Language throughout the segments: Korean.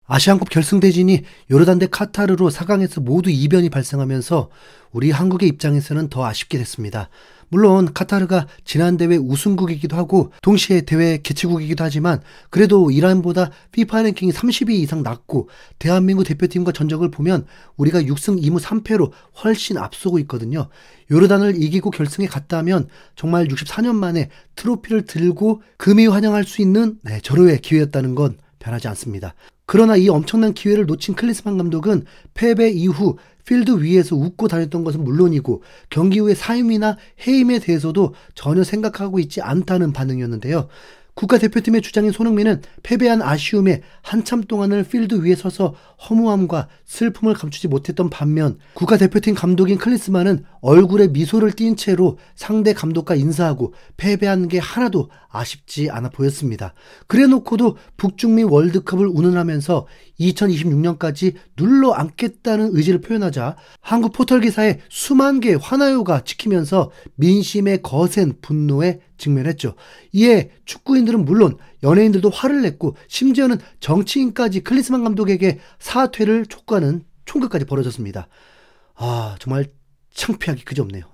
아시안컵 결승대진이 요르단 대 카타르로 4강에서 모두 이변이 발생하면서 우리 한국의 입장에서는 더 아쉽게 됐습니다. 물론 카타르가 지난 대회 우승국이기도 하고 동시에 대회 개최국이기도 하지만 그래도 이란보다 FIFA 랭킹이 30위 이상 낮고 대한민국 대표팀과 전적을 보면 우리가 6승 2무 3패로 훨씬 앞서고 있거든요. 요르단을 이기고 결승에 갔다면 정말 64년 만에 트로피를 들고 금이 환영할 수 있는 절호의 기회였다는 건 변하지 않습니다. 그러나 이 엄청난 기회를 놓친 클린스만 감독은 패배 이후 필드 위에서 웃고 다녔던 것은 물론이고 경기 후의 사임이나 해임에 대해서도 전혀 생각하고 있지 않다는 반응이었는데요. 국가대표팀의 주장인 손흥민은 패배한 아쉬움에 한참 동안을 필드 위에 서서 허무함과 슬픔을 감추지 못했던 반면 국가대표팀 감독인 클린스만은 얼굴에 미소를 띈 채로 상대 감독과 인사하고 패배한 게 하나도 아쉽지 않아 보였습니다. 그래놓고도 북중미 월드컵을 운운하면서 2026년까지 눌러 앉겠다는 의지를 표현하자 한국 포털 기사에 수만 개의 화나요가 찍히면서 민심의 거센 분노에 직면했죠. 이에 축구인들은 물론 연예인들도 화를 냈고 심지어는 정치인까지 클린스만 감독에게 사퇴를 촉구하는 총극까지 벌어졌습니다. 정말 창피하기 그지없네요.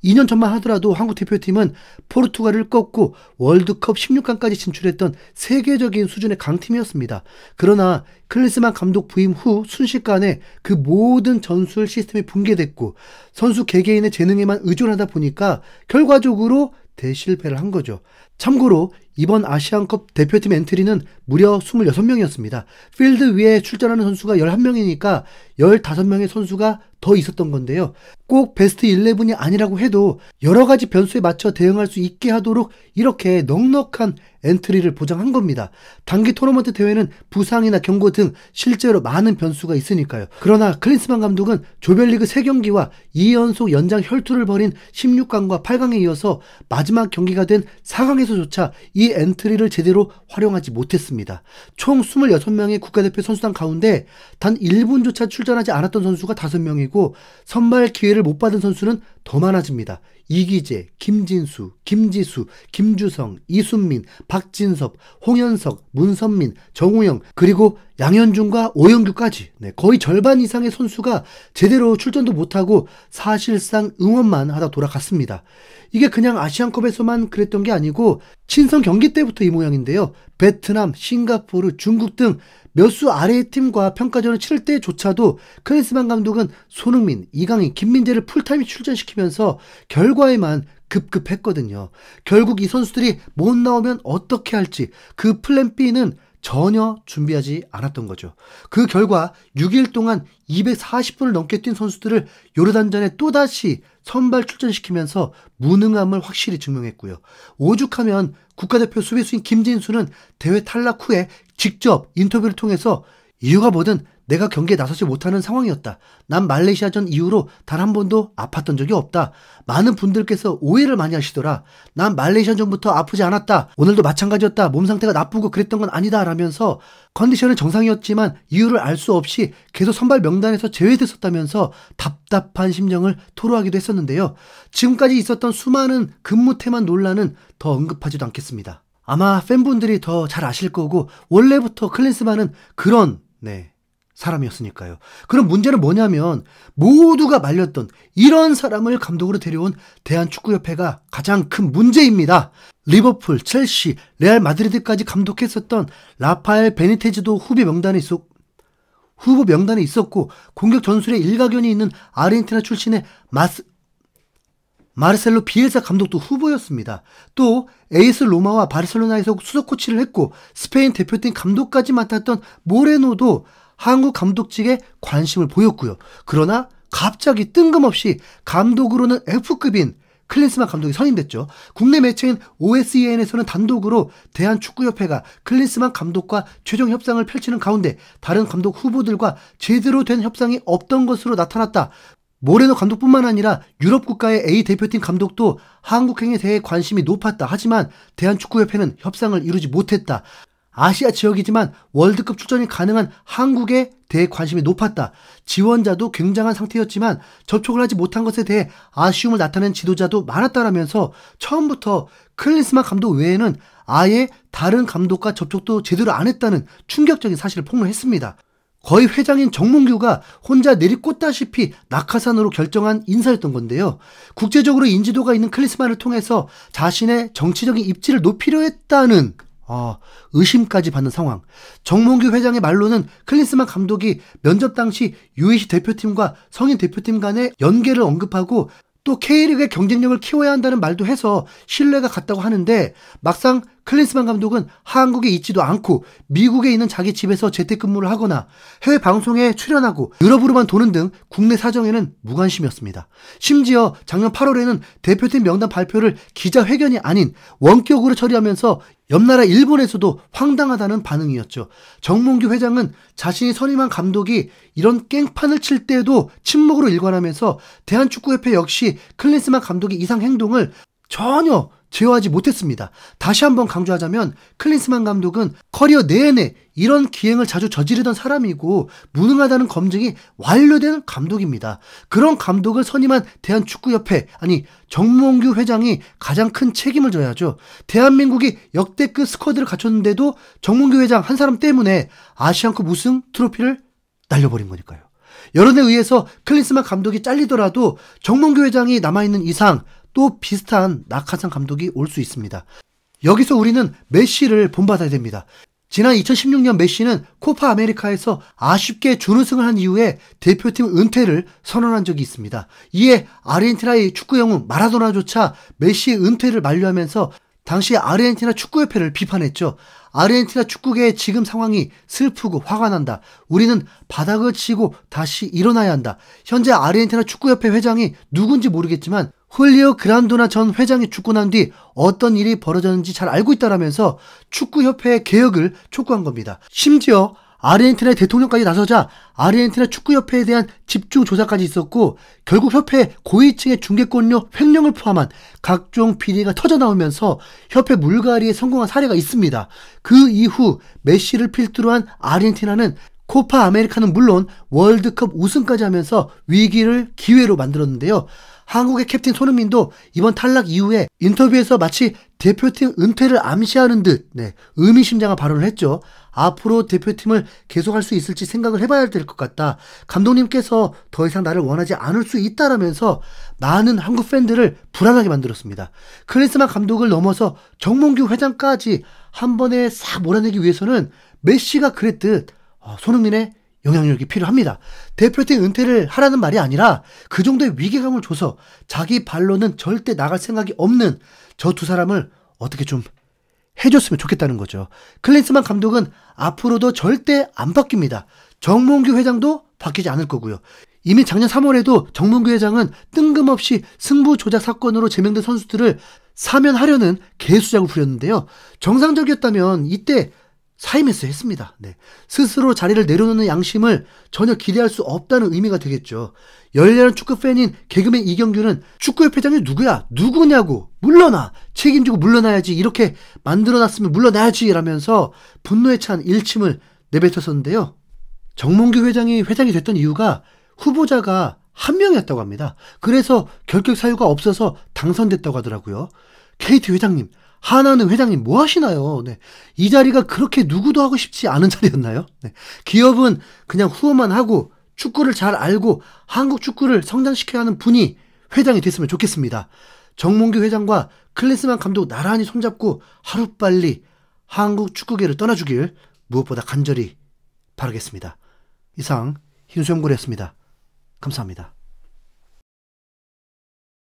2년 전만 하더라도 한국 대표팀은 포르투갈을 꺾고 월드컵 16강까지 진출했던 세계적인 수준의 강팀이었습니다. 그러나 클린스만 감독 부임 후 순식간에 그 모든 전술 시스템이 붕괴됐고 선수 개개인의 재능에만 의존하다 보니까 결과적으로 대실패를 한 거죠. 참고로 이번 아시안컵 대표팀 엔트리는 무려 26명이었습니다. 필드 위에 출전하는 선수가 11명이니까 15명의 선수가 더 있었던 건데요. 꼭 베스트 11이 아니라고 해도 여러 가지 변수에 맞춰 대응할 수 있게 하도록 이렇게 넉넉한 엔트리를 보장한 겁니다. 단기 토너먼트 대회는 부상이나 경고 등 실제로 많은 변수가 있으니까요. 그러나 클린스만 감독은 조별리그 3경기와 2연속 연장 혈투를 벌인 16강과 8강에 이어서 마지막 경기가 된 4강에서조차 이 엔트리를 제대로 활용하지 못했습니다. 총 26명의 국가대표 선수단 가운데 단 1분조차 출전하지 않았던 선수가 5명이고 선발 기회를 못 받은 선수는 더 많아집니다. 이기재, 김진수, 김지수, 김주성, 이순민, 박진섭, 홍현석, 문선민, 정우영 그리고 양현준과 오영규까지 거의 절반 이상의 선수가 제대로 출전도 못하고 사실상 응원만 하다 돌아갔습니다. 이게 그냥 아시안컵에서만 그랬던 게 아니고 친선 경기 때부터 이 모양인데요. 베트남, 싱가포르, 중국 등 몇 수 아래의 팀과 평가전을 치를 때조차도 클린스만 감독은 손흥민, 이강인, 김민재를 풀타임 출전시키면서 결과에만 급급했거든요. 결국 이 선수들이 못 나오면 어떻게 할지 그 플랜 B는 전혀 준비하지 않았던 거죠. 그 결과 6일 동안 240분을 넘게 뛴 선수들을 요르단전에 또다시 선발 출전시키면서 무능함을 확실히 증명했고요. 오죽하면 국가대표 수비수인 김진수는 대회 탈락 후에 직접 인터뷰를 통해서 이유가 뭐든 내가 경기에 나서지 못하는 상황이었다. 난 말레이시아전 이후로 단 한 번도 아팠던 적이 없다. 많은 분들께서 오해를 많이 하시더라. 난 말레이시아전부터 아프지 않았다. 오늘도 마찬가지였다. 몸 상태가 나쁘고 그랬던 건 아니다. 라면서 컨디션은 정상이었지만 이유를 알 수 없이 계속 선발 명단에서 제외됐었다면서 답답한 심정을 토로하기도 했었는데요. 지금까지 있었던 수많은 근무태만 논란은 더 언급하지도 않겠습니다. 아마 팬분들이 더 잘 아실 거고 원래부터 클린스만은 그런 사람이었으니까요. 그럼 문제는 뭐냐면 모두가 말렸던 이런 사람을 감독으로 데려온 대한축구협회가 가장 큰 문제입니다. 리버풀, 첼시, 레알 마드리드까지 감독했었던 라파엘 베니테즈도 후보 명단에 있었고 공격 전술에 일가견이 있는 아르헨티나 출신의 마르셀로 비엘사 감독도 후보였습니다. 또 에이스 로마와 바르셀로나에서 수석 코치를 했고 스페인 대표팀 감독까지 맡았던 모레노도 한국 감독직에 관심을 보였고요. 그러나 갑자기 뜬금없이 감독으로는 F급인 클린스만 감독이 선임됐죠. 국내 매체인 OSEN에서는 단독으로 대한축구협회가 클린스만 감독과 최종 협상을 펼치는 가운데 다른 감독 후보들과 제대로 된 협상이 없던 것으로 나타났다. 모레노 감독뿐만 아니라 유럽 국가의 A 대표팀 감독도 한국행에 대해 관심이 높았다. 하지만 대한축구협회는 협상을 이루지 못했다. 아시아 지역이지만 월드컵 출전이 가능한 한국에 대해 관심이 높았다. 지원자도 굉장한 상태였지만 접촉을 하지 못한 것에 대해 아쉬움을 나타낸 지도자도 많았다라면서 처음부터 클린스만 감독 외에는 아예 다른 감독과 접촉도 제대로 안 했다는 충격적인 사실을 폭로했습니다. 거의 회장인 정몽규가 혼자 내리꽂다시피 낙하산으로 결정한 인사였던 건데요. 국제적으로 인지도가 있는 클린스만을 통해서 자신의 정치적인 입지를 높이려 했다는 의심까지 받는 상황. 정몽규 회장의 말로는 클린스만 감독이 면접 당시 UEC 대표팀과 성인 대표팀 간의 연계를 언급하고 또 K리그의 경쟁력을 키워야 한다는 말도 해서 신뢰가 갔다고 하는데, 막상 클린스만 감독은 한국에 있지도 않고 미국에 있는 자기 집에서 재택근무를 하거나 해외 방송에 출연하고 유럽으로만 도는 등 국내 사정에는 무관심이었습니다. 심지어 작년 8월에는 대표팀 명단 발표를 기자회견이 아닌 원격으로 처리하면서 옆나라 일본에서도 황당하다는 반응이었죠. 정몽규 회장은 자신이 선임한 감독이 이런 깽판을 칠 때에도 침묵으로 일관하면서 대한축구협회 역시 클린스만 감독의 이상 행동을 전혀 제어하지 못했습니다. 다시 한번 강조하자면 클린스만 감독은 커리어 내내 이런 기행을 자주 저지르던 사람이고 무능하다는 검증이 완료된 감독입니다. 그런 감독을 선임한 대한축구협회, 아니 정몽규 회장이 가장 큰 책임을 져야죠. 대한민국이 역대급 스쿼드를 갖췄는데도 정몽규 회장 한 사람 때문에 아시안컵 우승 트로피를 날려버린 거니까요. 여론에 의해서 클린스만 감독이 잘리더라도 정몽규 회장이 남아있는 이상 또 비슷한 낙하산 감독이 올 수 있습니다. 여기서 우리는 메시를 본받아야 됩니다. 지난 2016년 메시는 코파 아메리카에서 아쉽게 준우승을 한 이후에 대표팀 은퇴를 선언한 적이 있습니다. 이에 아르헨티나의 축구 영웅 마라도나조차 메시의 은퇴를 만류하면서 당시 아르헨티나 축구협회를 비판했죠. 아르헨티나 축구계의 지금 상황이 슬프고 화가 난다. 우리는 바닥을 치고 다시 일어나야 한다. 현재 아르헨티나 축구협회 회장이 누군지 모르겠지만 훌리오 그란도나 전 회장이 죽고 난 뒤 어떤 일이 벌어졌는지 잘 알고 있다라면서 축구협회의 개혁을 촉구한 겁니다. 심지어 아르헨티나의 대통령까지 나서자 아르헨티나 축구협회에 대한 집중 조사까지 있었고, 결국 협회 고위층의 중개권료 횡령을 포함한 각종 비리가 터져나오면서 협회 물갈이에 성공한 사례가 있습니다. 그 이후 메시를 필두로 한 아르헨티나는 코파 아메리카는 물론 월드컵 우승까지 하면서 위기를 기회로 만들었는데요. 한국의 캡틴 손흥민도 이번 탈락 이후에 인터뷰에서 마치 대표팀 은퇴를 암시하는 듯 의미심장한 발언을 했죠. 앞으로 대표팀을 계속할 수 있을지 생각을 해봐야 될 것 같다. 감독님께서 더 이상 나를 원하지 않을 수 있다라면서 많은 한국 팬들을 불안하게 만들었습니다. 클린스만 감독을 넘어서 정몽규 회장까지 한 번에 싹 몰아내기 위해서는 메시가 그랬듯 손흥민의 영향력이 필요합니다. 대표팀 은퇴를 하라는 말이 아니라 그 정도의 위기감을 줘서 자기 발로는 절대 나갈 생각이 없는 저 두 사람을 어떻게 좀 해줬으면 좋겠다는 거죠. 클린스만 감독은 앞으로도 절대 안 바뀝니다. 정몽규 회장도 바뀌지 않을 거고요. 이미 작년 3월에도 정몽규 회장은 뜬금없이 승부 조작 사건으로 제명된 선수들을 사면하려는 개수작을 부렸는데요. 정상적이었다면 이때 사임했어야 했습니다. 스스로 자리를 내려놓는 양심을 전혀 기대할 수 없다는 의미가 되겠죠. 열렬한 축구팬인 개그맨 이경규는 축구협회장이 누구야? 누구냐고? 물러나! 책임지고 물러나야지. 이렇게 만들어놨으면 물러나야지 라면서 분노에 찬 일침을 내뱉었었는데요. 정몽규 회장이 회장이 됐던 이유가 후보자가 한 명이었다고 합니다. 그래서 결격 사유가 없어서 당선됐다고 하더라고요. KT 회장님, 하나는 회장님 뭐 하시나요? 이 자리가 그렇게 누구도 하고 싶지 않은 자리였나요? 기업은 그냥 후원만 하고 축구를 잘 알고 한국 축구를 성장시켜야 하는 분이 회장이 됐으면 좋겠습니다. 정몽규 회장과 클린스만 감독 나란히 손잡고 하루빨리 한국 축구계를 떠나주길 무엇보다 간절히 바라겠습니다. 이상 흰수염고래였습니다. 감사합니다.